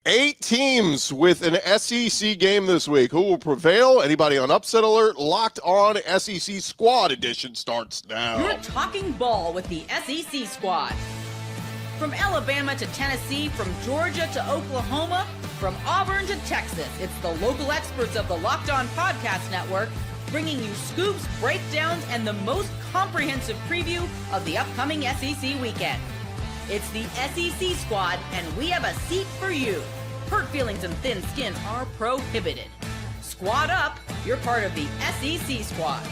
8 teams with an SEC game this week. Who will prevail? Anybody on upset alert? Locked on SEC Squad Edition starts now. You're talking ball with the SEC Squad. From Alabama to Tennessee, from Georgia to Oklahoma, from Auburn to Texas, it's the local experts of the Locked On Podcast Network bringing you scoops, breakdowns, and the most comprehensive preview of the upcoming SEC weekend. It's the SEC Squad, and we have a seat for you. Hurt feelings and thin skin are prohibited. Squad up, you're part of the SEC Squad.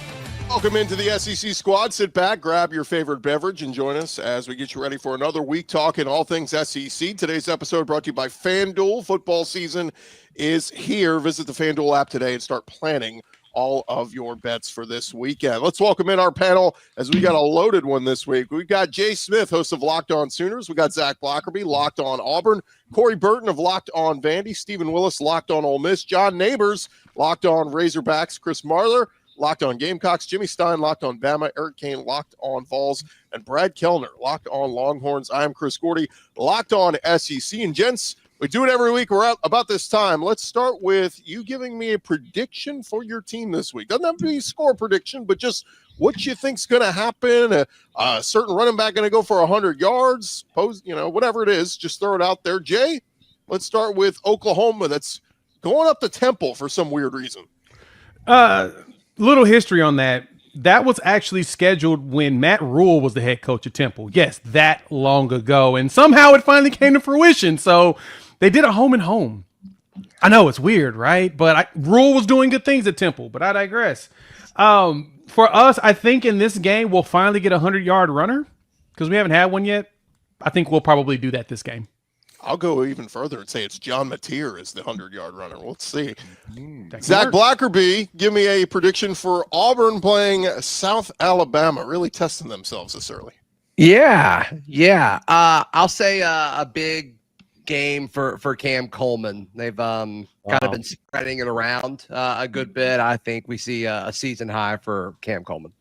Welcome into the SEC Squad. Sit back, grab your favorite beverage, and join us as we get you ready for another week talking all things SEC. Today's episode brought to you by FanDuel. Football season is here. Visit the FanDuel app today and start planning all of your bets for this weekend. Let's welcome in our panel as we got a loaded one this week. We've got Jay Smith, host of Locked On Sooners. We got Zach Blackerby, Locked On Auburn. Corey Burton of Locked On Vandy. Stephen Willis, Locked On Ole Miss. John Neighbors, Locked On Razorbacks. Chris Marler, Locked On Gamecocks. Jimmy Stein, Locked On Bama. Eric Kane, Locked On Vols. And Brad Kellner, Locked On Longhorns. I am Chris Gordy, Locked On SEC. And gents, we do it every week. We're out about this time. Let's start with you giving me a prediction for your team this week. Doesn't have to be a score prediction, but just what you think's going to happen. A certain running back going to go for 100 yards, whatever it is, just throw it out there. Jay, let's start with Oklahoma. That's going up to Temple for some weird reason. Little history on that. That was actually scheduled when Matt Rule was the head coach at Temple. Yes, that long ago. And somehow it finally came to fruition. So they did a home and home. I know it's weird, right? But Rule was doing good things at Temple, but I digress. For us, I think in this game, we'll finally get a 100-yard runner because we haven't had one yet. I think we'll probably do that this game. I'll go even further and say it's John Mateer as the 100-yard runner. Let's see. Zach Blackerby, give me a prediction for Auburn playing South Alabama, really testing themselves this early. Yeah. I'll say a big game for Cam Coleman. They've kind of been spreading it around a good bit. I think we see a season high for Cam Coleman.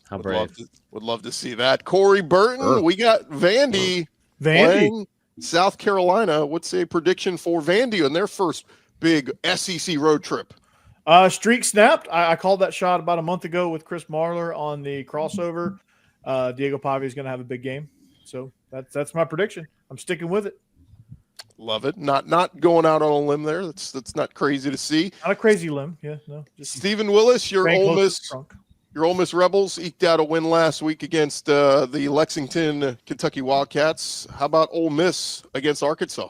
How brave. Would love to see that. Corey Burton, we got Vandy playing South Carolina. What's a prediction for Vandy on their first big SEC road trip? Streak snapped. I called that shot about a month ago with Chris Marler on the crossover. Diego Pavia is going to have a big game. So that's my prediction. I'm sticking with it. Love it. Not going out on a limb there. That's not crazy to see. Not a crazy limb. Yeah, no. Stephen Willis, your Ole Miss Rebels eked out a win last week against the Lexington Kentucky Wildcats. How about Ole Miss against Arkansas?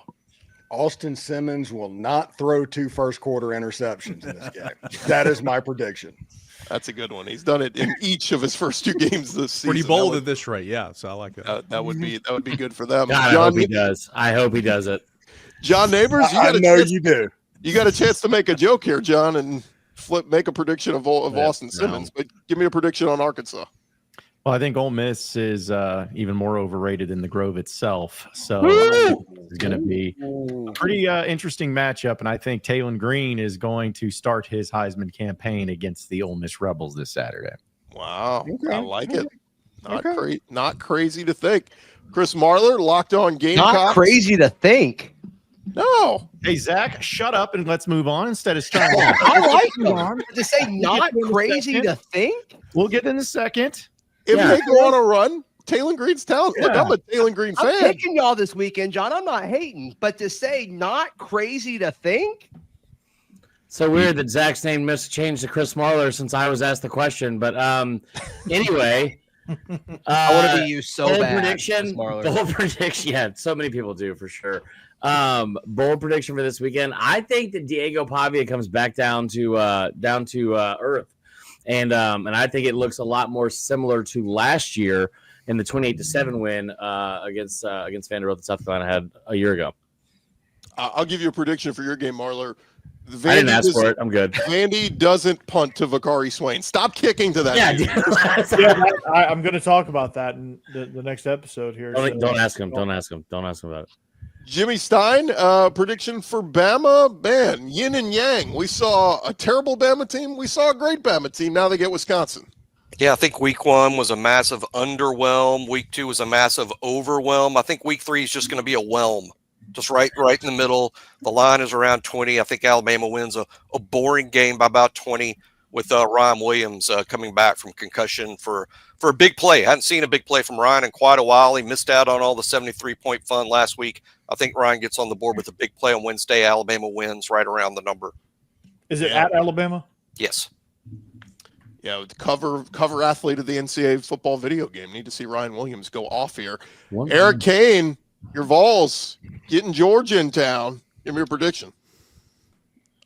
Austin Simmons will not throw 2 first-quarter interceptions in this game. That is my prediction. That's a good one. He's done it in each of his first 2 games this season. Pretty bold at this rate, yeah. So I like that. That would be good for them. God, I hope he does. I hope he does it. John Neighbors, you do. You got a chance to make a joke here, John, and make a prediction of Austin Simmons. But give me a prediction on Arkansas. Well, I think Ole Miss is even more overrated than the Grove itself. So it's going to be a pretty interesting matchup. And I think Taylon Green is going to start his Heisman campaign against the Ole Miss Rebels this Saturday. Wow. Okay. I like it. Not crazy to think. Chris Marler, Locked On Gamecocks. Not crazy to think. No. Hey, Zach, shut up and let's move on instead of starting. I like you. To say not crazy to think? We'll get in a second. If they go on a run, Taylon Green's talented. Look, I'm a Taylon Green fan. I'm picking y'all this weekend, John. I'm not hating. But to say not crazy to think? So weird that Zach's name must change to Chris Marler since I was asked the question. But anyway. I want to be you so bold bad. Bold prediction. Yeah, so many people do for sure. Bold prediction for this weekend. I think that Diego Pavia comes back down to earth. And I think it looks a lot more similar to last year in the 28-7 win against Vanderbilt that South Carolina had a year ago. I'll give you a prediction for your game, Marler. I didn't ask for it. I'm good. Vandy doesn't punt to Vakari Swain. Stop kicking to that. I'm going to talk about that in the next episode here. Don't ask him. Don't ask him about it. Jimmy Stein, prediction for Bama. Man, yin and yang. We saw a terrible Bama team. We saw a great Bama team. Now they get Wisconsin. Yeah, I think week 1 was a massive underwhelm. Week 2 was a massive overwhelm. I think week 3 is just going to be a whelm. just right in the middle. The line is around 20. I think Alabama wins a boring game by about 20 with Ryan Williams coming back from concussion for a big play. I hadn't seen a big play from Ryan in quite a while. He missed out on all the 73-point fun last week. I think Ryan gets on the board with a big play on Wednesday. Alabama wins right around the number. Is it at Alabama? Yes. Yeah, the cover athlete of the NCAA football video game. Need to see Ryan Williams go off here. Eric Kane, your Vols getting Georgia in town. Give me your prediction.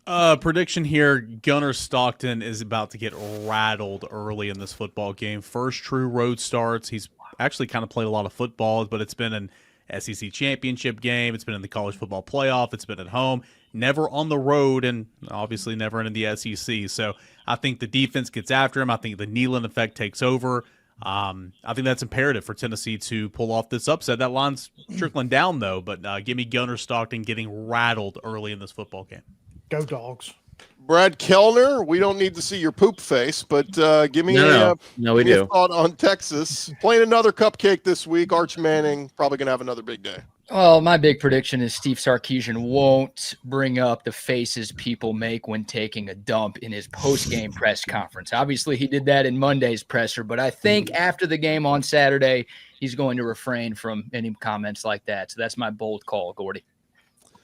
Prediction here, Gunnar Stockton is about to get rattled early in this football game. First true road starts. He's actually kind of played a lot of football, but it's been an SEC championship game. It's been in the college football playoff. It's been at home, never on the road, and obviously never in the SEC. So I think the defense gets after him. I think the Neyland effect takes over. I think that's imperative for Tennessee to pull off this upset. That line's trickling down, though, but give me Gunnar Stockton getting rattled early in this football game. Go Dogs. Brad Kellner, we don't need to see your poop face, but give me No, we do. a thought on Texas. Playing another cupcake this week. Arch Manning probably going to have another big day. Well, my big prediction is Steve Sarkisian won't bring up the faces people make when taking a dump in his post-game press conference. Obviously, he did that in Monday's presser, but I think after the game on Saturday, he's going to refrain from any comments like that. So that's my bold call, Gordy.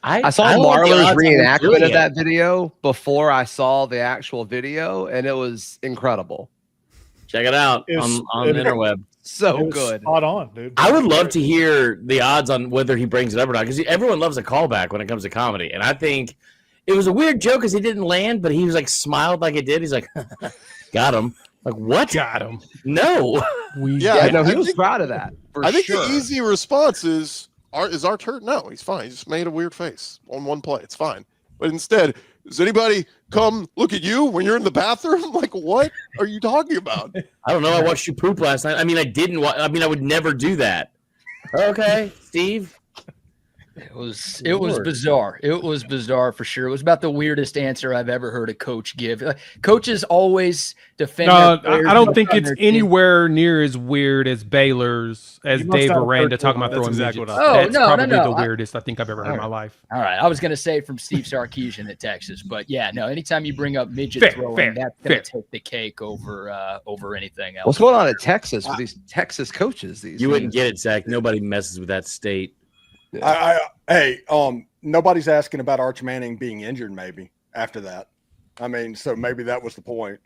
I saw Marler's reenactment of that video before I saw the actual video, and it was incredible. Check it out on the interweb. So good. Spot on, dude. I would love to hear the odds on whether he brings it up or not, because everyone loves a callback when it comes to comedy. And I think it was a weird joke because he didn't land, but he was like smiled like it did. He's like, got him. Like, what? Got him. No. He was proud of that. I think the easy response is Arch hurt? No, he's fine. He just made a weird face on one play. It's fine. But instead, does anybody come look at you when you're in the bathroom? Like, what are you talking about? I don't know. I watched you poop last night. I mean, I would never do that. Okay, Steve. It was bizarre. It was bizarre for sure. It was about the weirdest answer I've ever heard a coach give. Coaches always defend. No, I don't think it's anywhere near as weird as Baylor's, as Dave Aranda talking about throwing midgets. That's probably the weirdest I think I've ever heard in my life. All right, I was going to say from Steve Sarkisian at Texas, but yeah, no. Anytime you bring up midget throwing, that's going to take the cake over anything else. What's going on at Texas with these Texas coaches? You wouldn't get it, Zach. Nobody messes with that state. Nobody's asking about Arch Manning being injured maybe after that. I mean, so maybe that was the point.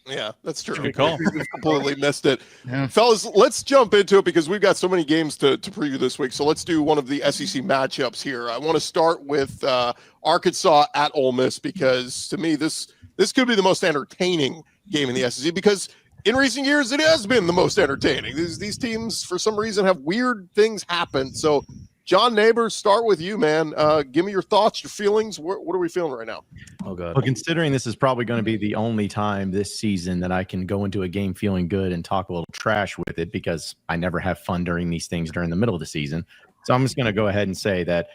Yeah, that's true. Good call. We completely missed it. Yeah. Fellas, let's jump into it because we've got so many games to preview this week. So let's do one of the SEC matchups here. I want to start with Arkansas at Ole Miss because to me this could be the most entertaining game in the SEC because in recent years it has been the most entertaining. These teams for some reason have weird things happen. So John Neighbors, start with you, man. Give me your thoughts, your feelings. What are we feeling right now? Oh, God. Well, considering this is probably going to be the only time this season that I can go into a game feeling good and talk a little trash with it because I never have fun during these things during the middle of the season. So I'm just going to go ahead and say that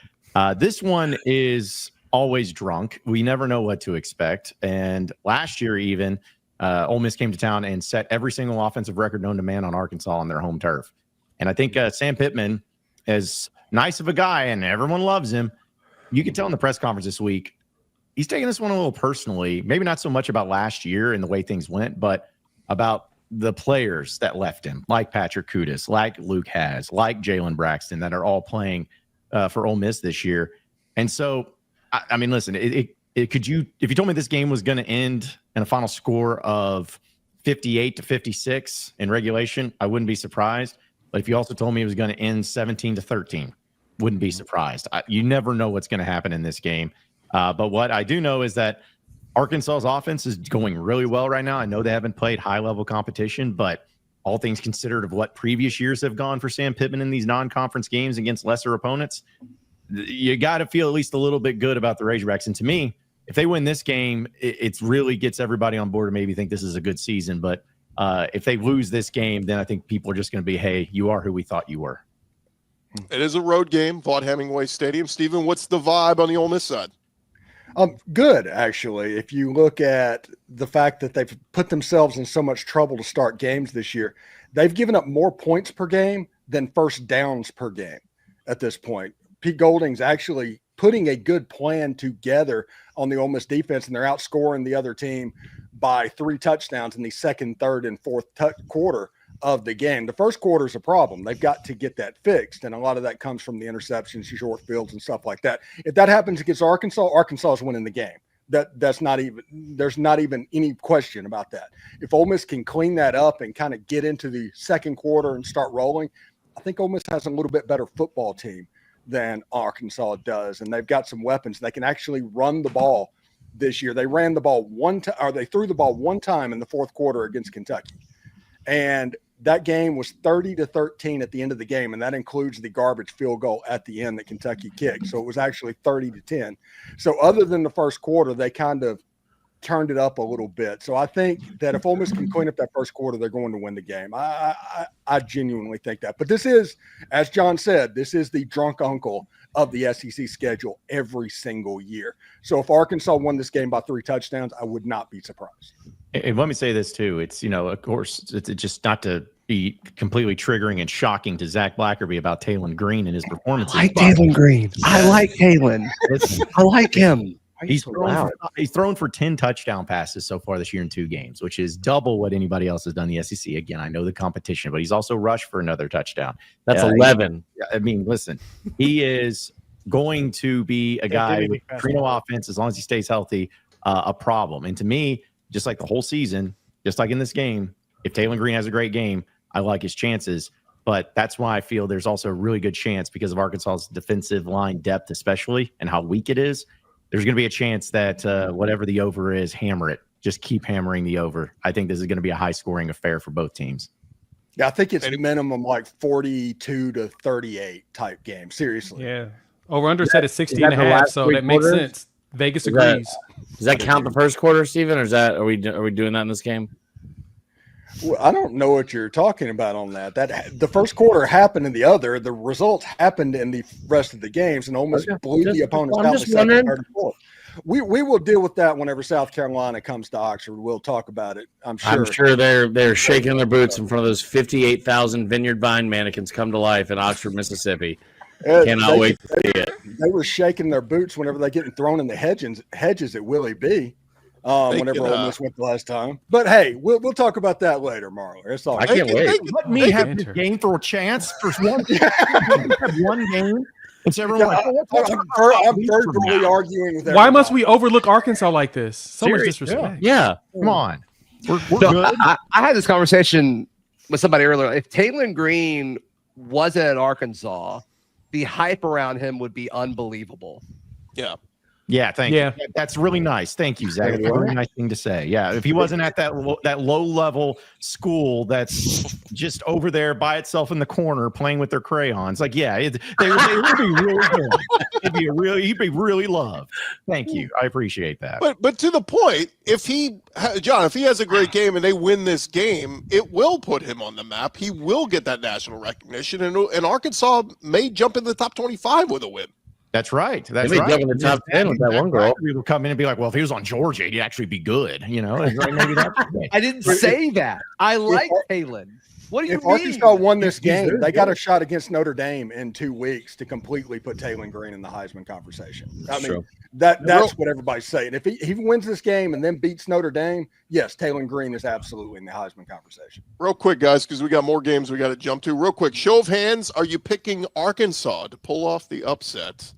this one is always drunk. We never know what to expect. And last year even, Ole Miss came to town and set every single offensive record known to man on Arkansas on their home turf. And I think Sam Pittman is nice of a guy and everyone loves him. You can tell in the press conference this week, he's taking this one a little personally, maybe not so much about last year and the way things went, but about the players that left him, like Patrick Kudus, like Luke Has, like Jalen Braxton, that are all playing for Ole Miss this year. And so, I mean, listen, if you told me this game was going to end in a final score of 58-56 in regulation, I wouldn't be surprised. But if you also told me it was going to end 17-13, wouldn't be surprised. You never know what's going to happen in this game. But what I do know is that Arkansas's offense is going really well right now. I know they haven't played high-level competition, but all things considered of what previous years have gone for Sam Pittman in these non-conference games against lesser opponents, you got to feel at least a little bit good about the Razorbacks. And to me, if they win this game, it really gets everybody on board to maybe think this is a good season. But if they lose this game, then I think people are just going to be, hey, you are who we thought you were. It is a road game, Vaught-Hemingway Stadium. Steven, what's the vibe on the Ole Miss side? Good, actually. If you look at the fact that they've put themselves in so much trouble to start games this year, they've given up more points per game than first downs per game at this point. Pete Golding's actually putting a good plan together on the Ole Miss defense, and they're outscoring the other team by 3 touchdowns in the second, third, and fourth quarter of the game. The first quarter is a problem. They've got to get that fixed, and a lot of that comes from the interceptions, short fields, and stuff like that. If that happens against Arkansas is winning the game. There's not even any question about that. If Ole Miss can clean that up and kind of get into the second quarter and start rolling, I think Ole Miss has a little bit better football team than Arkansas does, and they've got some weapons. They can actually run the ball this year. They ran the ball they threw the ball one time in the fourth quarter against Kentucky, and that game was 30-13 at the end of the game, and that includes the garbage field goal at the end that Kentucky kicked. So it was actually 30-10. So other than the first quarter, they kind of turned it up a little bit. So I think that if Ole Miss can clean up that first quarter, they're going to win the game. I genuinely think that. But this is, as John said, this is the drunk uncle of the SEC schedule every single year. So if Arkansas won this game by 3 touchdowns, I would not be surprised. And let me say this too. It's, of course, it's just not to be completely triggering and shocking to Zach Blackerby about Taylon Green and his performances. I like Taylon Green. I like Taylon. I like him. He's thrown for 10 touchdown passes so far this year in 2 games, which is double what anybody else has done in the SEC. Again, I know the competition, but he's also rushed for another touchdown. That's 11. I mean, listen, he is going to be a guy with Trino offense, as long as he stays healthy, a problem. And to me, just like the whole season, just like in this game, if Taylon Green has a great game, I like his chances. But that's why I feel there's also a really good chance, because of Arkansas's defensive line depth especially and how weak it is, there's going to be a chance that whatever the over is, hammer it. Just keep hammering the over. I think this is going to be a high-scoring affair for both teams. Yeah, I think it's minimum like 42-38 type game. Seriously. Yeah. Over-under set is 60.5, so that makes sense. Vegas agrees. Does that count the first quarter, Steven, or are we doing that in this game? Well, I don't know what you're talking about on that. The first quarter happened in the other. The results happened in the rest of the games, and almost blew the opponents out the second, third, and fourth. We will deal with that whenever South Carolina comes to Oxford. We'll talk about it. I'm sure they're shaking their boots in front of those 58,000 Vineyard Vine mannequins come to life in Oxford, Mississippi. Cannot wait to see it. They were shaking their boots whenever they getting thrown in the hedges at Willie B. Whenever Ole Miss went the last time. But hey, we'll talk about that later, Marler. It's all. I can't wait. Let me have the game for a chance for one. One game. It's everyone. I'm verbally arguing with everybody. Why must we overlook Arkansas like this? So much disrespect. Yeah. Come on. We're good. I had this conversation with somebody earlier. If Taylon Green wasn't at Arkansas, the hype around him would be unbelievable. Yeah. Yeah, thank you. That's really nice. Thank you, Zach. That's a really nice thing to say. Yeah, if he wasn't at that low-level school that's just over there by itself in the corner playing with their crayons, like, they would be really good. He'd be really loved. Thank you. I appreciate that. But to the point, if he has a great game and they win this game, it will put him on the map. He will get that national recognition, and Arkansas may jump in the top 25 with a win. That's right. That's right. Jump in the top 10 with that one girl. We would come in and be like, well, if he was on Georgia, he'd actually be good. Maybe that's I didn't say that. I like Taylon. What do you mean? If Arkansas won this game, they got a shot against Notre Dame in 2 weeks to completely put Taylon Green in the Heisman conversation. That's what everybody's saying. If he wins this game and then beats Notre Dame, yes, Taylon Green is absolutely in the Heisman conversation. Real quick, guys, because we got more games we got to jump to. Real quick, show of hands. Are you picking Arkansas to pull off the upset?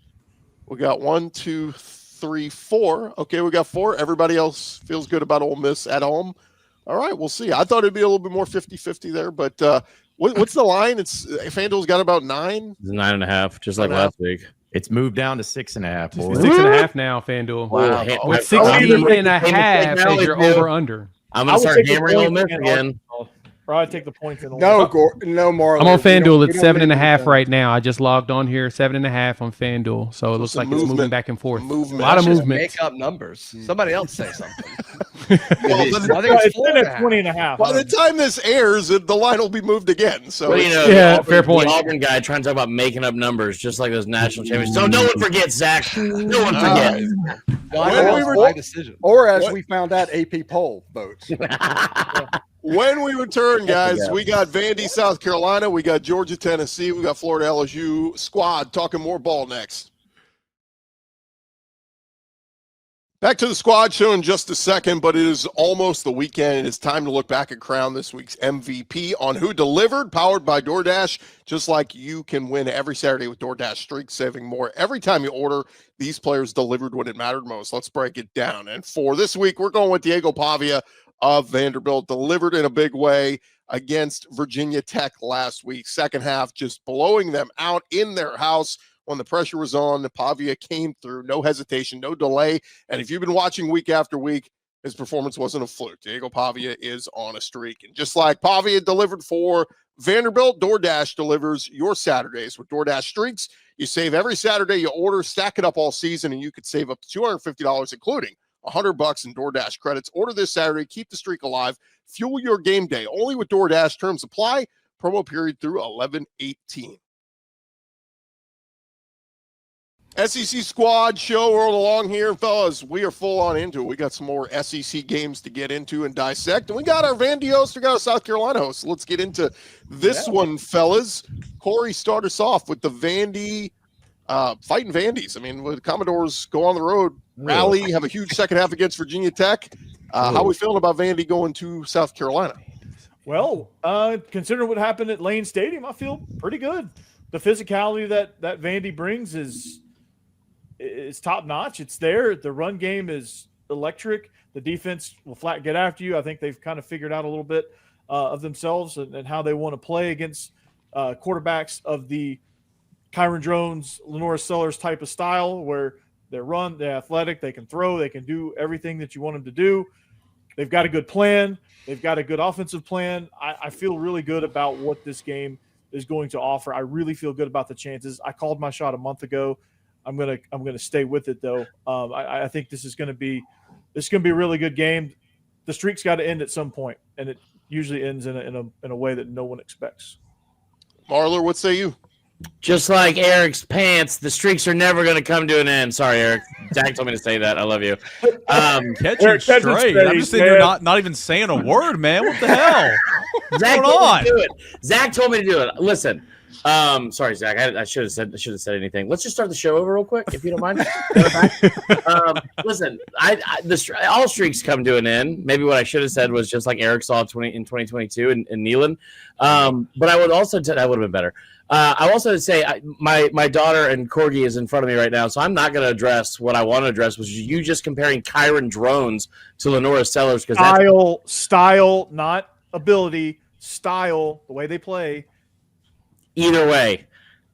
We got 1, 2, 3, 4. Okay, we got 4. Everybody else feels good about Ole Miss at home. All right, we'll see. I thought it'd be a little bit more 50-50 there, but what's the line? It's FanDuel's got about 9. It's 9.5, just like last week. It's moved down to 6.5. 6.5 now, FanDuel. Wow. With 16.5 as your over/under. I'm gonna start hammering Ole Miss again. Probably take the points in. No, Marlon. I'm on FanDuel. It's 7.5 right now. I just logged on here. 7.5 on FanDuel. So it looks like it's moving back and forth. A lot of movement. Make up numbers. Somebody else say something. I think it's 20.5. By the time this airs, the line will be moved again. So fair point. The Auburn guy trying to talk about making up numbers, just like those national champions. So no one forgets, Zach. No one forgets. my decision. Or as we found out, AP poll votes. When we return, guys, we got Vandy, South Carolina. We got Georgia, Tennessee. We got Florida, LSU. Squad talking more ball next. Back to the squad show in just a second, but it is almost the weekend. It's time to look back and crown this week's MVP on Who Delivered, powered by DoorDash. Just like you can win every Saturday with DoorDash Streaks, saving more every time you order. These players delivered when it mattered most. Let's break it down. And for this week, we're going with Diego Pavia of Vanderbilt, delivered in a big way against Virginia Tech last week. Second half, just blowing them out in their house. When the pressure was on, Pavia came through, no hesitation, no delay. And if you've been watching week after week, his performance wasn't a fluke. Diego Pavia is on a streak. And just like Pavia delivered for Vanderbilt, DoorDash delivers your Saturdays with DoorDash Streaks. You save every Saturday you order, stack it up all season, and you could save up to $250, including $100 in DoorDash credits. Order this Saturday, keep the streak alive, fuel your game day. Only with DoorDash. Terms apply. Promo period through 11/18. SEC squad show rolling along here, fellas. We are full on into it. We got some more SEC games to get into and dissect. And we got our Vandy host, we got our South Carolina host. So let's get into this one, fellas. Corey, start us off with the Vandy, fighting Vandies. I mean, the Commodores go on the road, rally, have a huge second half against Virginia Tech. How are we feeling about Vandy going to South Carolina? Well, considering what happened at Lane Stadium, I feel pretty good. The physicality that Vandy brings is top notch. It's there. The run game is electric. The defense will flat get after you. I think they've kind of figured out a little bit of themselves and how they want to play against quarterbacks of the Kyron Drones, Lenora Sellers type of style, where they're athletic, they can throw, they can do everything that you want them to do. They've got a good plan. They've got a good offensive plan. I feel really good about what this game is going to offer. I really feel good about the chances. I called my shot a month ago. I'm gonna stay with it though. I think this is gonna be a really good game. The streak's got to end at some point, and it usually ends in a way that no one expects. Marler, what say you? Just like Eric's pants, the streaks are never going to come to an end. Sorry, Eric. Zach told me to say that. I love you. Catching straight. I'm just sitting here not even saying a word, man. What the hell? Zach told me to do it. Zach told me to do it. Listen. Sorry, Zach. I should have said anything. Let's just start the show over real quick, if you don't mind. Listen, all streaks come to an end. Maybe what I should have said was just like Eric saw in 2022 in Neyland. But I would also that would have been better. I also say my daughter and Corgi is in front of me right now, so I'm not going to address what I want to address, which is you just comparing Kyron Drones to Lenora Sellers because style, not ability, style, the way they play. Either way,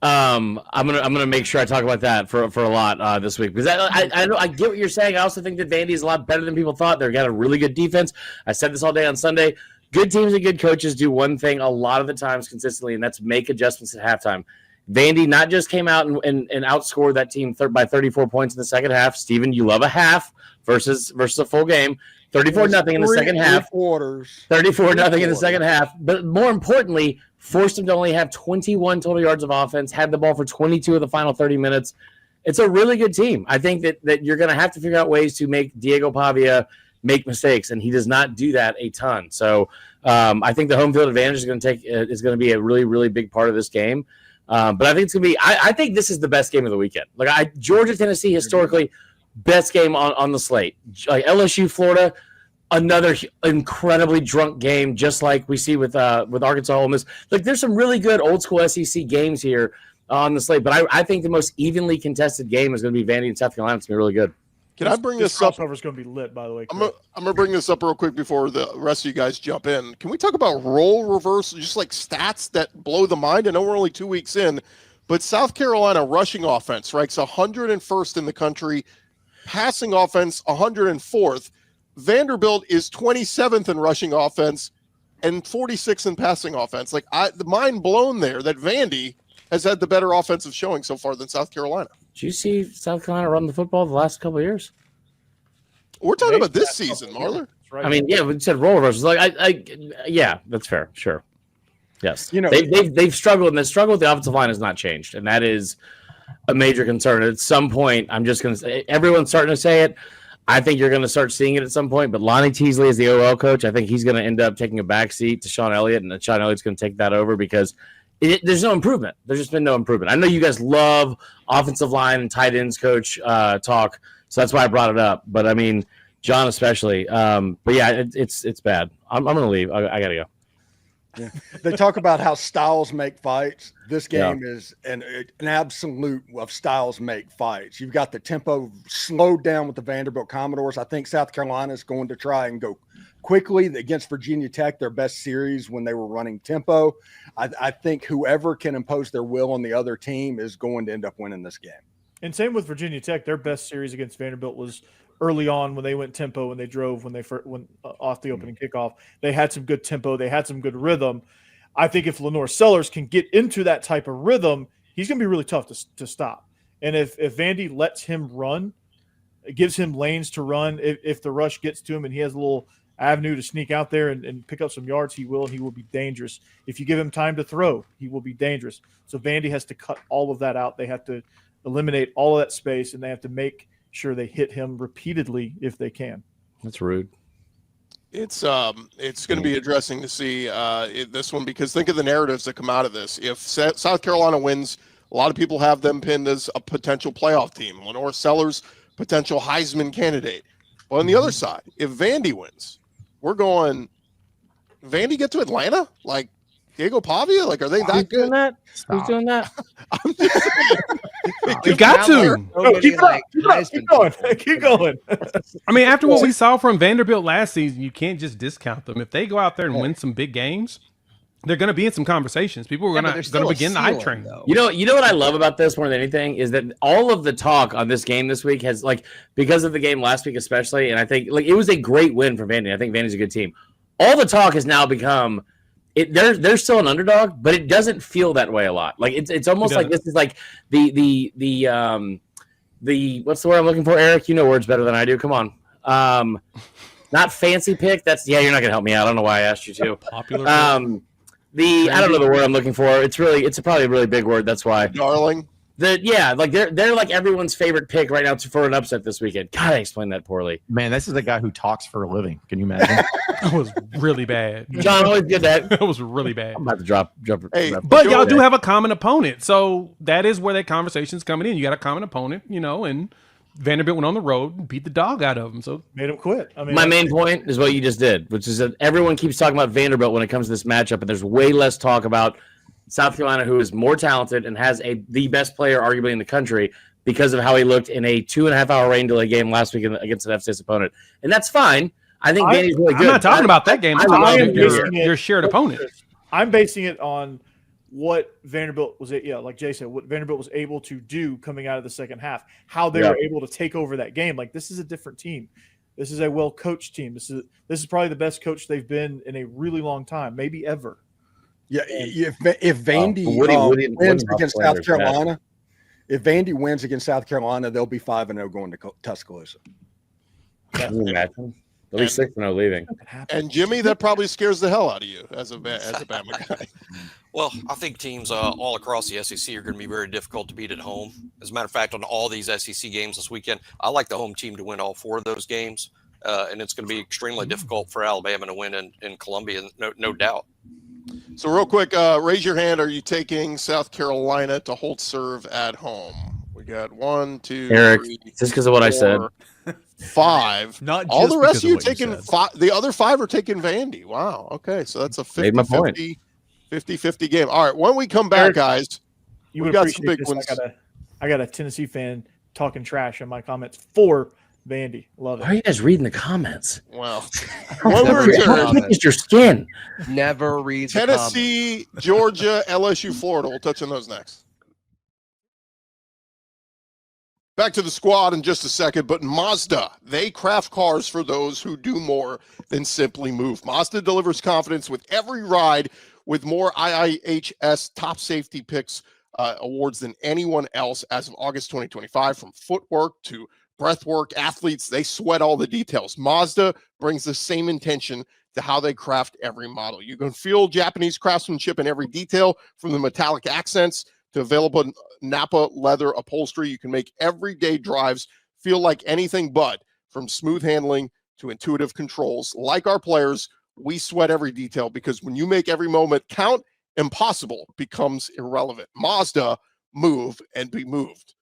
I'm gonna make sure I talk about that for a lot this week because I get what you're saying. I also think that Vandy is a lot better than people thought. They've got a really good defense. I said this all day on Sunday. Good teams and good coaches do one thing a lot of the times consistently, and that's make adjustments at halftime. Vandy not just came out and outscored that team by 34 points in the second half. Steven, you love a half versus a full game. 34-0 in the second half. 34-0 in the second half. But more importantly, forced them to only have 21 total yards of offense, had the ball for 22 of the final 30 minutes. It's a really good team. I think that you're going to have to figure out ways to make Diego Pavia make mistakes, and he does not do that a ton. So I think the home field advantage is going to be a really, really big part of this game. But I think it's going to be. I think this is the best game of the weekend. Georgia, Tennessee, historically best game on the slate. Like LSU, Florida, another incredibly drunk game, just like we see with Arkansas, Ole Miss. There's some really good old school SEC games here on the slate. But I think the most evenly contested game is going to be Vandy and South Carolina. It's going to be really good. Can I bring this up? Crossover is going to be lit, by the way. I'm going to bring this up real quick before the rest of you guys jump in. Can we talk about role reversal, just like stats that blow the mind? I know we're only 2 weeks in, but South Carolina rushing offense ranks 101st in the country, passing offense 104th. Vanderbilt is 27th in rushing offense and 46th in passing offense. The mind blown there that Vandy has had the better offensive showing so far than South Carolina. Did you see South Carolina run the football the last couple of years? We're talking about this season, Marler. Right. I mean, yeah, we said roll reversals. Yeah, that's fair. Sure. Yes. They've struggled, and the struggle with the offensive line has not changed, and that is a major concern. At some point, I'm just going to say, everyone's starting to say it. I think you're going to start seeing it at some point. But Lonnie Teasley is the OL coach. I think he's going to end up taking a backseat to Sean Elliott, and then Sean Elliott's going to take that over because there's no improvement. There's just been no improvement. I know you guys love offensive line and tight ends coach talk, so that's why I brought it up. But I mean, John especially. But yeah, it's bad. I'm going to leave. I got to go. Yeah. They talk about how styles make fights. This game is an absolute of styles make fights. You've got the tempo slowed down with the Vanderbilt Commodores. I think South Carolina is going to try and go quickly against Virginia Tech, their best series when they were running tempo. I think whoever can impose their will on the other team is going to end up winning this game. And same with Virginia Tech. Their best series against Vanderbilt was early on when they went tempo and they drove when they went off the opening kickoff. They had some good tempo. They had some good rhythm. I think if Lenore Sellers can get into that type of rhythm, he's going to be really tough to stop. And if Vandy lets him run, it gives him lanes to run, if the rush gets to him and he has a little avenue to sneak out there and pick up some yards, he will be dangerous. If you give him time to throw, he will be dangerous. So Vandy has to cut all of that out. They have to eliminate all of that space, and they have to make sure they hit him repeatedly if they can. That's rude. It's going to be interesting to see this one, because think of the narratives that come out of this. If South Carolina wins, a lot of people have them pinned as a potential playoff team. Lenore Sellers, potential Heisman candidate. Well, on the other side, if Vandy wins, we're going, Vandy get to Atlanta? Like Diego Pavia? Like, are they that good? Who's doing that? You got to. Keep going. I mean, after what we saw from Vanderbilt last season, you can't just discount them. If they go out there and win some big games, they're going to be in some conversations. People are going to begin the hype train. You know what I love about this more than anything is that all of the talk on this game this week has, like, because of the game last week especially, and I think like it was a great win for Vandy. I think Vandy's a good team. All the talk has now become they're still an underdog, but it doesn't feel that way a lot. Like it's almost like this is like the what's the word I'm looking for, Eric? You know words better than I do. Come on. Not fancy pick. You're not gonna help me out. I don't know why I asked you to. Popular. I don't know the word I'm looking for. It's probably a really big word. That's why. Darling. They're like everyone's favorite pick right now for an upset this weekend. God, I explained that poorly. Man, this is a guy who talks for a living. Can you imagine? That was really bad. John always did that. That was really bad. I'm about to drop. Hey, But y'all do have a common opponent, so that is where that conversation's coming in. You got a common opponent, and Vanderbilt went on the road and beat the dog out of them. So made him quit. I mean, my main point is what you just did, which is that everyone keeps talking about Vanderbilt when it comes to this matchup, and there's way less talk about South Carolina, who is more talented and has the best player arguably in the country because of how he looked in a 2.5-hour rain delay game last week against an FCS opponent. And that's fine. I think Vandy's really good. I'm not talking about that game. I'm talking about your shared opponent. I'm basing it on what Vanderbilt was, like Jay said, what Vanderbilt was able to do coming out of the second half, how they were able to take over that game. Like, this is a different team. This is a well-coached team. This is probably the best coach they've been in a really long time, maybe ever. Yeah, if Vandy wins against South Carolina, if Vandy wins against South Carolina, they'll be 5-0 going to Tuscaloosa. Can you imagine? They'll be 6-0 leaving. And Jimmy, that probably scares the hell out of you as a Bama guy. Well, I think teams all across the SEC are going to be very difficult to beat at home. As a matter of fact, on all these SEC games this weekend, I like the home team to win all 4 of those games, and it's going to be extremely difficult for Alabama to win in Columbia, no doubt. So real quick, raise your hand. Are you taking South Carolina to hold serve at home? We got 1, 2, Eric, 3, just because of what I said. 5. Not all just the rest of you because of what taking you said. 5. The other 5 are taking Vandy. Wow. Okay, so that's a 50-50 game. All right, when we come back, guys, You we've would got some appreciate big this. ones. I got a Tennessee fan talking trash in my comments for Vandy. Love Why are it. you guys reading the comments? Well, when we return, It's your skin. Never read the Tennessee, Georgia, LSU, Florida. We'll touch on those next. Back to the squad in just a second, but Mazda, they craft cars for those who do more than simply move. Mazda delivers confidence with every ride, with more IIHS top safety picks awards than anyone else as of August 2025. From footwork to breathwork, athletes, they sweat all the details. Mazda brings the same intention to how they craft every model. You can feel Japanese craftsmanship in every detail, from the metallic accents to available Napa leather upholstery. You can make everyday drives feel like anything but, from smooth handling to intuitive controls. Like our players, we sweat every detail, because when you make every moment count, impossible becomes irrelevant. Mazda, move and be moved.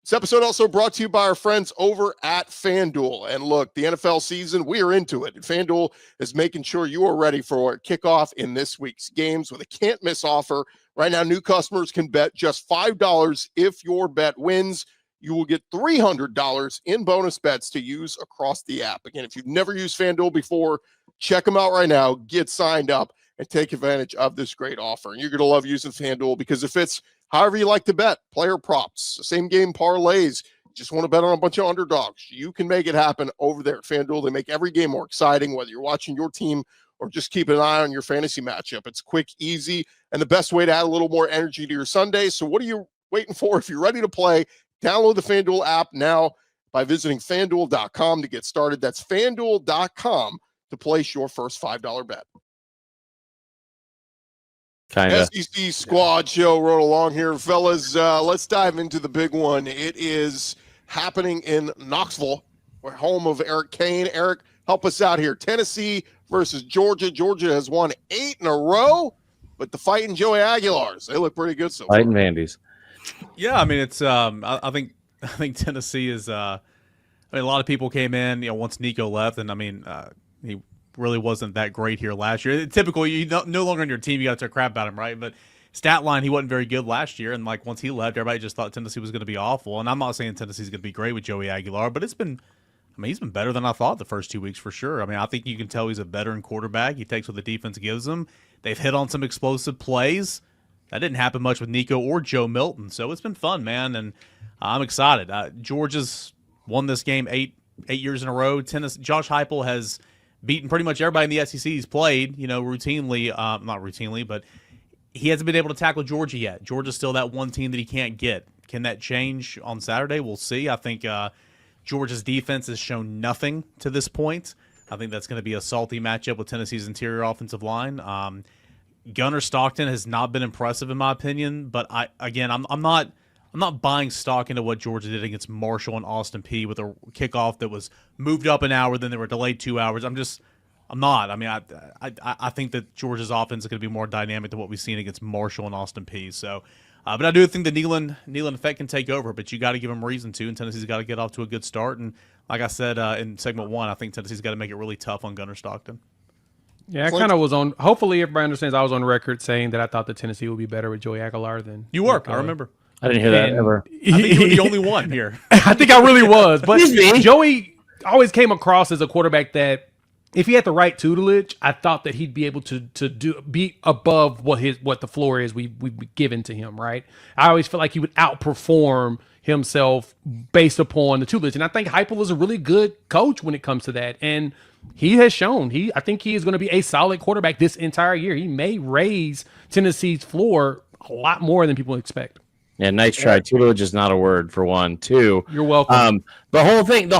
This episode also brought to you by our friends over at FanDuel. And look, the NFL season, we are into it. And FanDuel is making sure you are ready for kickoff in this week's games with a can't-miss offer. Right now, new customers can bet just $5. If your bet wins, you will get $300 in bonus bets to use across the app. Again, if you've never used FanDuel before, check them out right now. Get signed up and take advantage of this great offer. And you're going to love using FanDuel, because if it's however you like to bet, player props, same game parlays, just want to bet on a bunch of underdogs, you can make it happen over there at FanDuel. They make every game more exciting, whether you're watching your team or just keep an eye on your fantasy matchup. It's quick, easy, and the best way to add a little more energy to your Sunday. So what are you waiting for? If you're ready to play, download the FanDuel app now by visiting FanDuel.com to get started. That's FanDuel.com to place your first $5 bet. SEC Squad Show rolling along here, fellas. Let's dive into the big one. It is happening in Knoxville, we're home of Eric Kane. Eric, help us out here. Tennessee versus Georgia. Georgia has won 8 in a row, but the Fighting Joey Aguilars, they look pretty good so far. Fighting Vandies. Yeah, I mean, it's I think Tennessee is I mean, a lot of people came in, once Nico left, and I mean, he really wasn't that great here last year. Typically, you no longer on your team, you got to talk crap about him, right? But stat line, he wasn't very good last year, and like once he left, everybody just thought Tennessee was going to be awful. And I'm not saying Tennessee's going to be great with Joey Aguilar, but he's been better than I thought the first 2 weeks for sure. I mean, I think you can tell he's a veteran quarterback. He takes what the defense gives him. They've hit on some explosive plays. That didn't happen much with Nico or Joe Milton, so it's been fun, man, and I'm excited. Georgia's won this game eight years in a row. Josh Heupel has beaten pretty much everybody in the SEC he's played, routinely. Not routinely, but he hasn't been able to tackle Georgia yet. Georgia's still that one team that he can't get. Can that change on Saturday? We'll see. I think Georgia's defense has shown nothing to this point. I think that's going to be a salty matchup with Tennessee's interior offensive line. Gunnar Stockton has not been impressive in my opinion, but I'm not buying stock into what Georgia did against Marshall and Austin Peay with a kickoff that was moved up an hour, then they were delayed 2 hours. I'm not. I mean, I think that Georgia's offense is going to be more dynamic than what we've seen against Marshall and Austin Peay. So, but I do think the Neyland effect can take over, but you got to give them reason to, and Tennessee's got to get off to a good start. And like I said in segment 1, I think Tennessee's got to make it really tough on Gunnar Stockton. Yeah, I kind of was on. Hopefully, everybody understands. I was on record saying that I thought that Tennessee would be better with Joey Aguilar than you were. I remember. I didn't hear that ever. I think you were the only one here. I think I really was. But Joey always came across as a quarterback that, if he had the right tutelage, I thought that he'd be able to be above what the floor is we've given to him. Right. I always feel like he would outperform himself based upon the tutelage, and I think Heupel is a really good coach when it comes to that, and he has shown. I think he is going to be a solid quarterback this entire year. He may raise Tennessee's floor a lot more than people expect. Yeah, nice try. Tutelage is not a word, for one. 2, you're welcome. The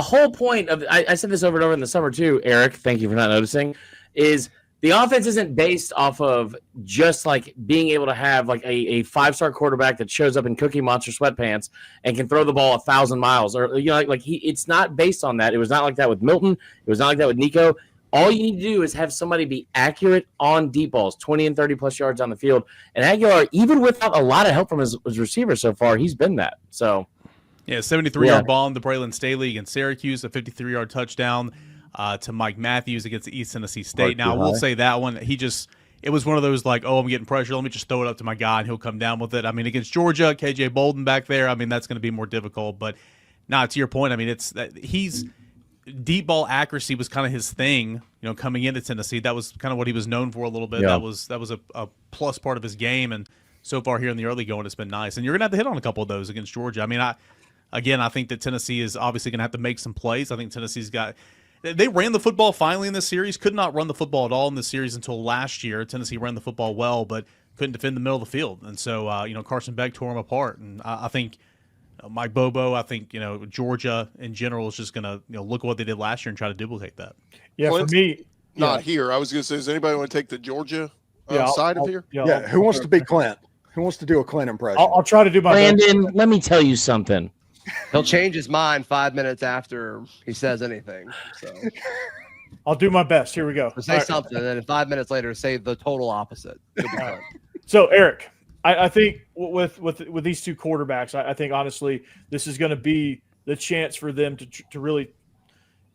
whole point of I said this over and over in the summer too, Eric. Thank you for not noticing. Is the offense isn't based off of just like being able to have like a 5-star quarterback that shows up in Cookie Monster sweatpants and can throw the ball 1,000 miles, or it's not based on that. It was not like that with Milton. It was not like that with Nico. All you need to do is have somebody be accurate on deep balls, 20 and 30 plus yards on the field. And Aguilar, even without a lot of help from his receivers so far, he's been that. So, yeah, 73-yard bomb to Braylon Staley against Syracuse, a 53-yard touchdown to Mike Matthews against East Tennessee State. Now, I will say that one, it was one of those like, oh, I'm getting pressure. Let me just throw it up to my guy, and he'll come down with it. I mean, against Georgia, KJ Bolden back there, I mean, that's going to be more difficult. But, to your point, I mean, he's – deep ball accuracy was kind of his thing, coming into Tennessee. That was kind of what he was known for a little bit. Yeah. That was a plus part of his game, and so far here in the early going, it's been nice. And you're gonna have to hit on a couple of those against Georgia. I mean, I think that Tennessee is obviously gonna have to make some plays. I think Tennessee's they ran the football finally in this series. Could not run the football at all in this series until last year. Tennessee ran the football well, but couldn't defend the middle of the field. And so Carson Beck tore him apart. And I think Mike Bobo, I think, Georgia in general is just going to, look at what they did last year and try to duplicate that. Yeah, for me. Not here. I was going to say, does anybody want to take the Georgia side of here? Yeah. Who wants to be Clint? Who wants to do a Clint impression? I'll try to do my best. Brandon, let me tell you something. He'll change his mind 5 minutes after he says anything. So I'll do my best. Here we go. say All right. something, and then 5 minutes later, say the total opposite. It'll be fun. So, Eric, I think with these two quarterbacks, I think honestly, this is going to be the chance for them to really.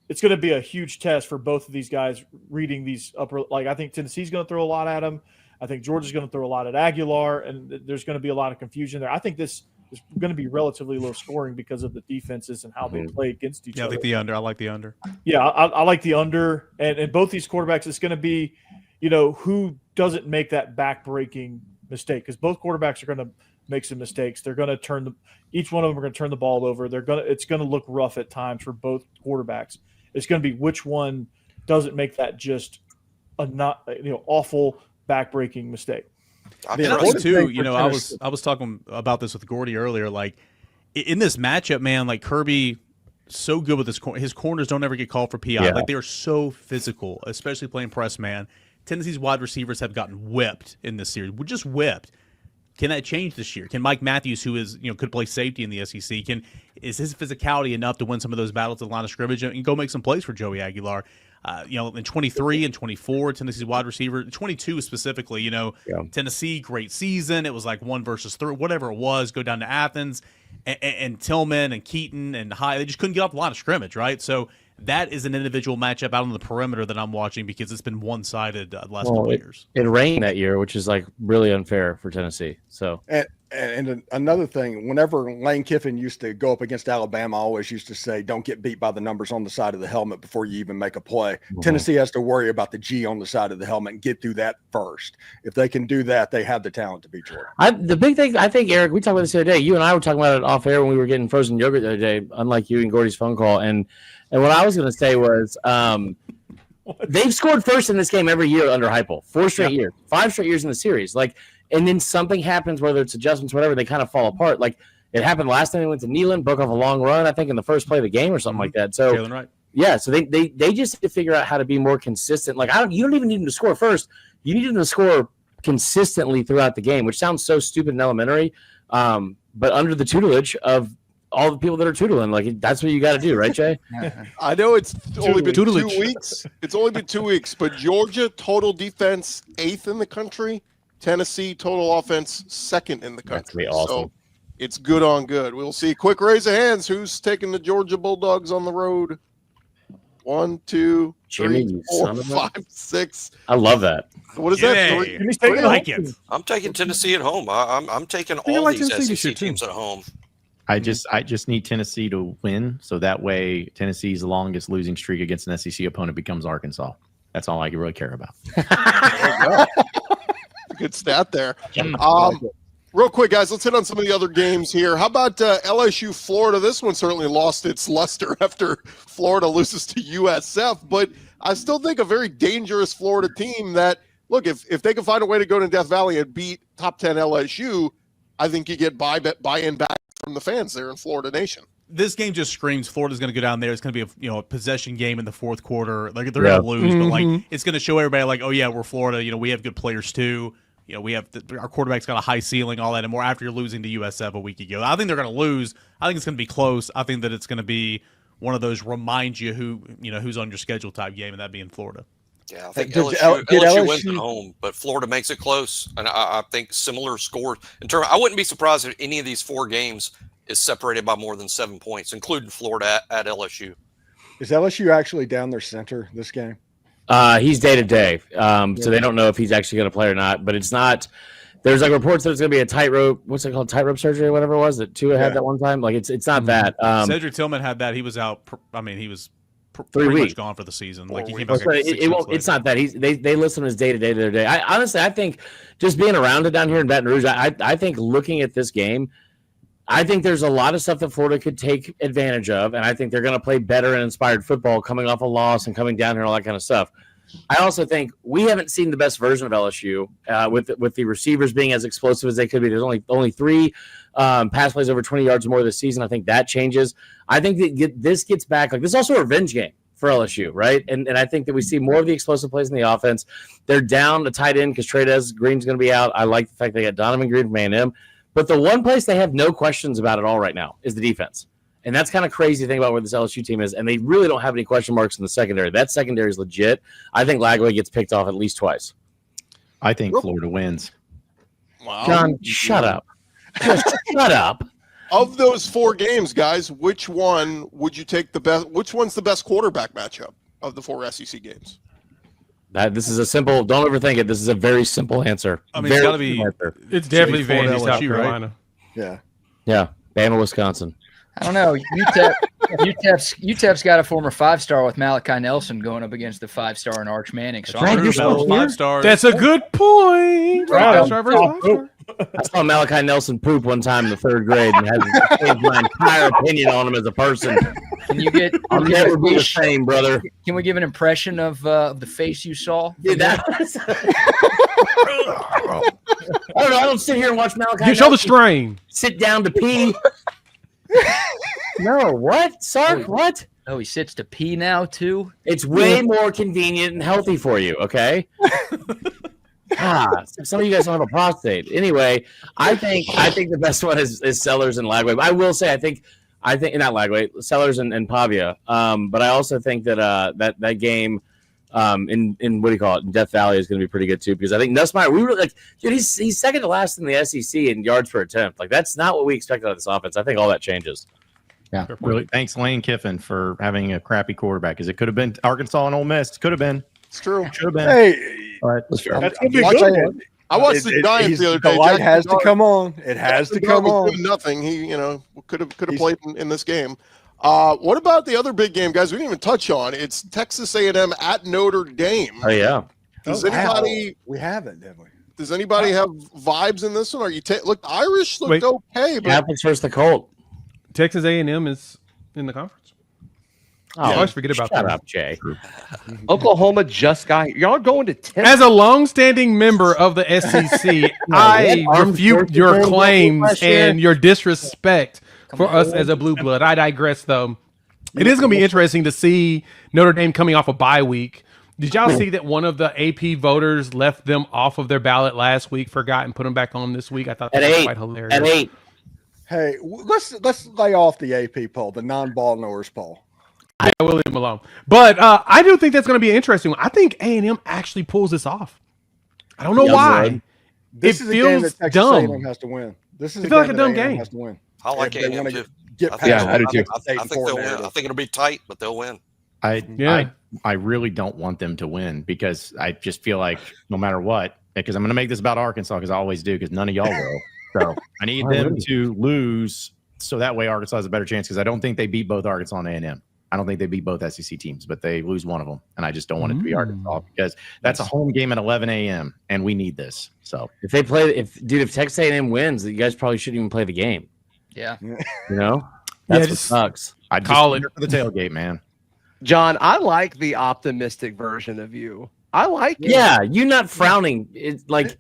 It's going to be a huge test for both of these guys reading these upper. Like I think Tennessee's going to throw a lot at them. I think Georgia's going to throw a lot at Aguilar, and there's going to be a lot of confusion there. I think this is going to be relatively low scoring because of the defenses and how they play against each Yeah, I other. think the under. I like the under. Yeah, I like the under, and both these quarterbacks, it's going to be, who doesn't make that back-breaking mistake, because both quarterbacks are going to make some mistakes. They're going to each one of them are going to turn the ball over. It's going to look rough at times for both quarterbacks. It's going to be which one doesn't make that just a awful back-breaking mistake. I And I trust think too, you. I was talking about this with Gordy earlier. Like in this matchup, man, like Kirby, so good with his corners don't ever get called for PI. Yeah. Like they are so physical, especially playing press man. Tennessee's wide receivers have gotten whipped in this series. We're just whipped. Can that change this year? Can Mike Matthews, who is could play safety in the SEC, is his physicality enough to win some of those battles at the line of scrimmage and go make some plays for Joey Aguilar? In 23 and 24, Tennessee's wide receiver, 22 specifically, Tennessee, great season. It was like 1 versus 3, whatever it was, go down to Athens, and Tillman and Keaton and High, they just couldn't get off the line of scrimmage, right? So that is an individual matchup out on the perimeter that I'm watching because it's been one-sided the last couple of years. It rained that year, which is like really unfair for Tennessee. So And another thing, whenever Lane Kiffin used to go up against Alabama, I always used to say, don't get beat by the numbers on the side of the helmet before you even make a play. Mm-hmm. Tennessee has to worry about the G on the side of the helmet and get through that first. If they can do that, they have the talent to beat Georgia. The big thing, I think, Eric, we talked about this the other day. You and I were talking about it off air when we were getting frozen yogurt the other day, unlike you and Gordy's phone call. And what I was going to say was they've scored first in this game every year under Heupel. 4 straight years, 5 straight years in the series. And then something happens, whether it's adjustments, whatever, they kind of fall apart. Like it happened last time they went to Neyland, broke off a long run, I think, in the first play of the game or something like that. So, Jalen Wright. yeah, so they just need to figure out how to be more consistent. Like you don't even need them to score first. You need them to score consistently throughout the game, which sounds so stupid and elementary. But under the tutelage of all the people that are tootling, like that's what you got to do, right, Jay? I know it's only been Tutelage. 2 weeks. It's only been 2 weeks, but Georgia total defense 8th in the country. Tennessee total offense 2nd in the country. That's gonna be awesome. So it's good on good. We'll see. Quick raise of hands. Who's taking the Georgia Bulldogs on the road? 1, 2, Jimmy, 3, you 4, son of a- 5, 6. I love that. What is that? Yay. 3? I like it. I'm taking Tennessee at home. I'm taking I all like these Tennessee this SEC year, too. teams at home. I just need Tennessee to win, so that way Tennessee's longest losing streak against an SEC opponent becomes Arkansas. That's all I really care about. Good stat there. Real quick, guys, let's hit on some of the other games here. How about LSU Florida? This one certainly lost its luster after Florida loses to USF, but I still think a very dangerous Florida team that, look, if they can find a way to go to Death Valley and beat top 10 LSU, I think you get buy-in back from the fans there in Florida Nation. This game just screams Florida's going to go down there. It's going to be a possession game in the fourth quarter. Like they're going to lose, but like it's going to show everybody like, oh yeah, we're Florida. We have good players too. We have our quarterback's got a high ceiling, all that, and more. After you're losing to USF a week ago, I think they're going to lose. I think it's going to be close. I think that it's going to be one of those remind you who's on your schedule type game, and that being Florida. Yeah, I think Did LSU wins at LSU home, but Florida makes it close, and I think similar scores. I wouldn't be surprised if any of these 4 games is separated by more than 7 points, including Florida at LSU. Is LSU actually down their center this game? He's day to day, so they don't know if he's actually going to play or not. But it's not. There's like reports that it's going to be a tightrope. What's it called? Tightrope surgery or whatever it was that Tua had that one time. Like it's not that. Cedric Tillman had that. He was out. He was 3 pretty weeks. much gone for the season. Like he came Oh, back. so it won't. It's not that. They list him as day to day the other day. I think just being around it down here in Baton Rouge, I think looking at this game, I think there's a lot of stuff that Florida could take advantage of, and I think they're going to play better and inspired football coming off a loss and coming down here and all that kind of stuff. I also think we haven't seen the best version of LSU with the receivers being as explosive as they could be. There's only 3 pass plays over 20 yards or more this season. I think that changes. I think that this gets back. Like this is also a revenge game. for LSU, right? And I think that we see more of the explosive plays in the offense. They're down a tight end because Trey'Dez Green's going to be out. I like the fact they got Donovan Green from A&M. But the one place they have no questions about at all right now is the defense. And that's kind of crazy to think about where this LSU team is. And they really don't have any question marks in the secondary. That secondary is legit. I think Lagway gets picked off at least twice. I think Florida wins. Wow. John, shut up. Just shut up. Of those 4 games, guys, which one would you take the best? Which one's the best quarterback matchup of the 4 SEC games? This is a simple. Don't overthink it. This is a very simple answer. I mean, it's got to be. It's definitely Florida, Vandy, South LSU, right? Carolina. Yeah. Yeah, Bama, Wisconsin. I don't know. UTEP's got a former 5-star with Malachi Nelson going up against the 5-star and Arch Manning. So Right, I'm you're sure so- 5 stars. That's a good point. Right. Five-star versus five-star. I saw Malachi Nelson poop one time in the 3rd grade and had changed my entire opinion on him as a person. Can you get? I'll never be the same, brother. Can we give an impression of the face you saw? Dude, that was... I don't know. I don't sit here and watch Malachi You show the Nelson strain. sit down to pee. No, what? Sark, what? Oh, he sits to pee now too. It's way more convenient and healthy for you, okay? Some of you guys don't have a prostate. Anyway, I think the best one is Sellers and Lagway. But I will say I think not Lagway, Sellers and Pavia. But I also think that that game in what do you call it, in Death Valley is going to be pretty good too, because I think Nussmeier, we were like, dude, he's second to last in the SEC in yards per attempt. Like, that's not what we expected out of this offense. I think all that changes. Yeah, really. Thanks, Lane Kiffin, for having a crappy quarterback, because it could have been Arkansas and Ole Miss. Could have been. It's true. Should have been. Hey, But That's gonna be a watching good it. one. I watched the Giants the other day. The light Jack has to Doyle- come on. It has to come was on. doing nothing. He, could have played in this game. What about the other big game, guys? We didn't even touch on. It's Texas A&M at Notre Dame. Oh yeah. Does Oh, anybody? We haven't, have we? Does anybody have vibes in this one? Are you look? The Irish looked Wait. okay, but Catholics versus the Colt. Texas A&M is in the conference. Oh, I always forget about shut that. up, Jay. Oklahoma just got y'all going to 10. As a long-standing member of the SEC, I refute your claims and your disrespect for us as a blue blood. I digress, though. It is going to be interesting to see Notre Dame coming off a bye week. Did y'all see that one of the AP voters left them off of their ballot last week, forgot, and put them back on this week? I thought that At was 8. quite hilarious. At 8. Hey, let's lay off the AP poll, the non-ball knowers poll. I will leave him alone. But I do think that's going to be an interesting one. I think A&M actually pulls this off. I don't know why. This It is a game feels that Texas dumb. A&M has to win. This is It a feels like game a that dumb A&M game. has to win. I like If they A&M wanna too. get I past think, the I, eight think, and I think four they'll win. narrative. I think it'll be tight, but they'll win. I really don't want them to win, because I just feel like no matter what, because I'm going to make this about Arkansas, because I always do, because none of y'all will. So I need them to lose, so that way Arkansas has a better chance, because I don't think they beat both Arkansas and A&M. I don't think they beat both SEC teams, but they lose one of them, and I just don't want it to be Arkansas, because that's a home game at 11 a.m. and we need this. So If Texas A&M wins, you guys probably shouldn't even play the game. Yeah. You know, that's what just sucks. I'd Call just it. for the tailgate, man. John, I like the optimistic version of you. I like it. Yeah, you not frowning. It's like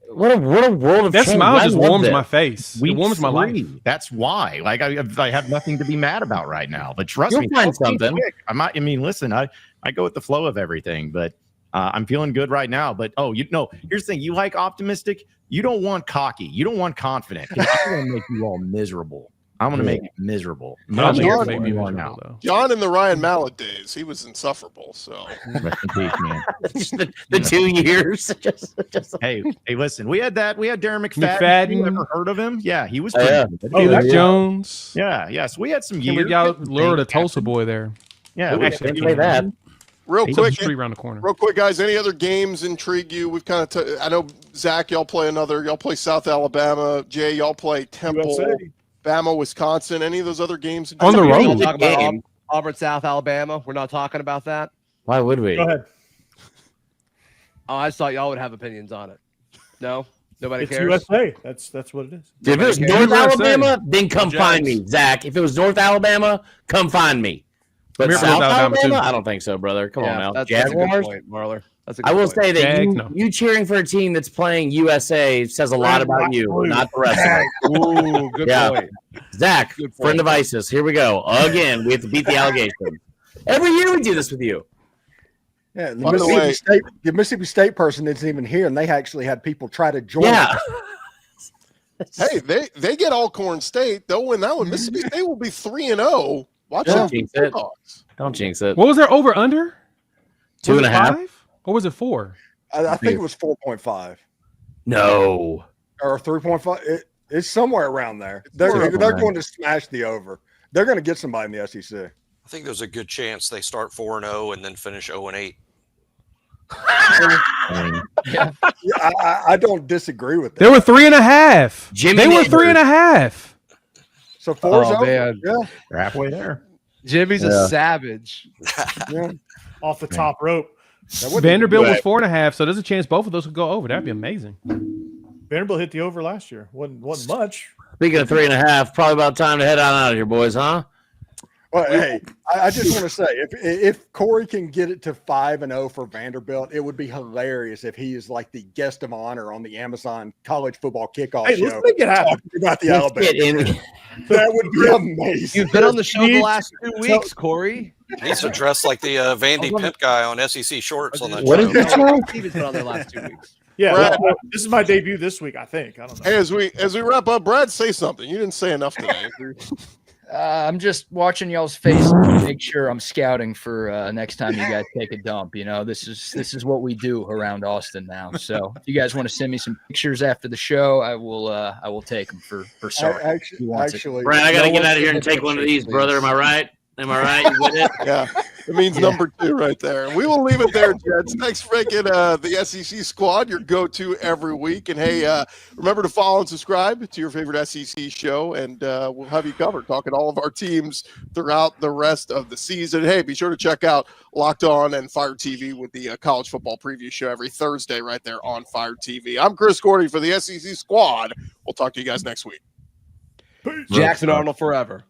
what a world of That change. smile I just love warms this. my face. It Week warms my life. 3. That's why. Like I have nothing to be mad about right now. But trust You'll me, find don't be something. quick. I mean, listen, I go with the flow of everything, but I'm feeling good right now. But here's the thing: you like optimistic. You don't want cocky. You don't want confident. 'Cause I'm going to make you all miserable. I'm going to make it miserable. Not Miserable make me you are miserable, now. though. John in the Ryan Mallett days, he was insufferable. So Rest in peace, man. the 2 years. just Hey, listen, we had Darren McFadden. McFadden. You ever heard of him? Yeah, he was. Oh, yeah. pretty good. Felix Jones. Yeah. So we had some And years. we got lured a Tulsa boy there. Yeah, we Actually, can't play that. real He's quick, street around the corner. real quick, guys. Any other games intrigue you? We've kind of. I know Zach, y'all play another. Y'all play South Alabama. Jay, y'all play Temple. USA. Bama, Wisconsin. Any of those other games? On the We're road. not talking about Game. Auburn, South Alabama. We're not talking about that. Why would we? Go ahead. Oh, I just thought y'all would have opinions on it. No, nobody It's cares. USA. That's what it is. If it was Okay. North USA. Alabama, then come Jags. find me, Zach. If it was North Alabama, come find me. But We're from South North Alabama, Alabama, too. I don't think so, brother. Come on now. That's a good Jaguars. point, Marler. That's a good I will point. say that Jags, no. you cheering for a team that's playing USA says a lot about you, not the rest of it. Ooh, good Yeah. point. Zach, Good point. friend of ISIS. Here we go. Again, we have to beat the allegation. Every year we do this with you. Yeah, the By the way- Mississippi State person isn't even here, and they actually had people try to join. Yeah. Hey, they get Alcorn State. They'll win that one. Mississippi State will be 3-0. Watch Don't out. jinx it. Don't jinx it. What was their over under? 2.5. Or was it 4? I think it was 4.5 No. or 3.5. It's somewhere around there. They're going to smash the over. They're going to get somebody in the SEC. I think there's a good chance they start 4-0 and then finish 0-8. Yeah, I don't disagree with that. They were 3.5. Jimmy They were Neighbors. 3.5. So 4's Oh, over. man. Yeah, We're halfway there. Jimmy's Yeah. a savage. yeah. Off the top rope. That wouldn't- Vanderbilt was 4.5, so there's a chance both of those could go over. That'd be amazing. Vanderbilt hit the over last year. Wasn't much. Speaking of 3.5, probably about time to head on out of here, boys, huh? Well, hey, I just want to say, if Corey can get it to 5-0 for Vanderbilt, it would be hilarious if he is like the guest of honor on the Amazon College Football Kickoff Hey, show let's make it happen. talking about the Let's Alabama. get in. That would be amazing. You've been on the show the last 2 weeks, Corey. Needs to dress like the Vandy Pimp guy on SEC Shorts on that What show. is that? Steven's been on there the last 2 weeks. Yeah, Brad. well, this is my debut this week, I think. I don't know. Hey, as we wrap up, Brad, say something. You didn't say enough today. I'm just watching y'all's face to make sure I'm scouting for next time you guys take a dump. You know, this is what we do around Austin now. So if you guys want to send me some pictures after the show, I will take them for Sark. Actually, Brian, I got to no get one out of here sent and me take one of pictures, these, brother. Am I right? Am I right? You get it? Yeah, it means number 2 right there. We will leave it there, Jets. Thanks for making the SEC squad your go-to every week. And hey, remember to follow and subscribe to your favorite SEC show, and we'll have you covered talking all of our teams throughout the rest of the season. Hey, be sure to check out Locked On and Fire TV with the college football preview show every Thursday right there on Fire TV. I'm Chris Gordy for the SEC squad. We'll talk to you guys next week. Jackson Arnold forever.